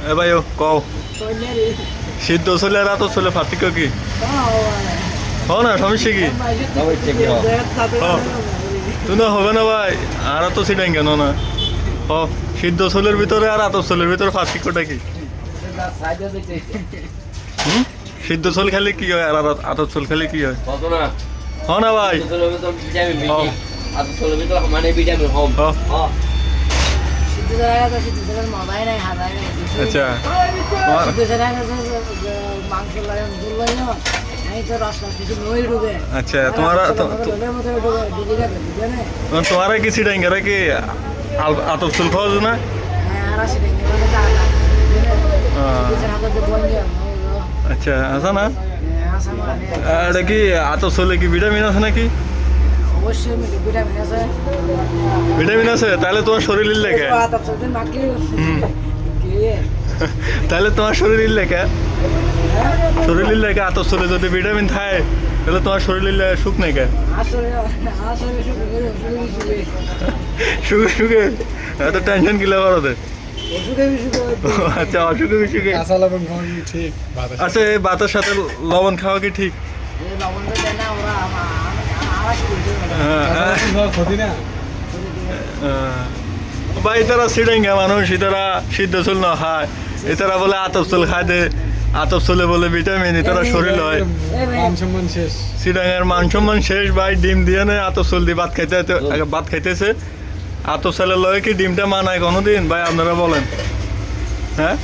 এ ভাই কও সিদ্ধ চলে আর আতপ চলে পার্থক্য কি হ না সমস্যা কি তুই না হবে না ভাই আর তো সিটাই কেন না হ সিদ্ধ চুলের ভিতরে আর আতপ চুলের ভিতরে পার্থক্যটা কি সিদ্ধ চুল খেলে কি হয় আর আতপ চুল খেলে কি হয় হ না ভাই আচ্ছা আচ্ছা তোমার কি সিটাই কি আতপ চুল খাওয়া না আচ্ছা আছে না এটা কি আতপ চুলে কি ভিটামিন আছে নাকি ভিটামিন আছে তাহলে তোমার শরীরের লেখা তাহলে তোমার শরীরের লেখা শরীরের লেখা আতপ চুলে যদি ভিটামিন থাকে তাহলে তোমার শরীরের সুখ নেই কে সুখে সুখে এত টেনশন কিলা করতে আচ্ছা অসুখে বিসুখে আচ্ছা এই ভাতের সাথে লবণ খাওয়া কি ঠিক ভাই তারা সিডেঙ্গা মানুষ তারা সিদ্ধ চুল না খায় এতারা বলে আতপ চুল খায় দে আতপ চুলে বলে ভিটামিন এতারা শরীর হয় সিডাঙ্গার মান সম্মান শেষ ভাই ডিম দিয়ে নেই আতপ চুল দিয়ে ভাত খাইতেছে আতপ চুলের লয় কি ডিমটা মানায় কোনোদিন ভাই আপনারা বলেন হ্যাঁ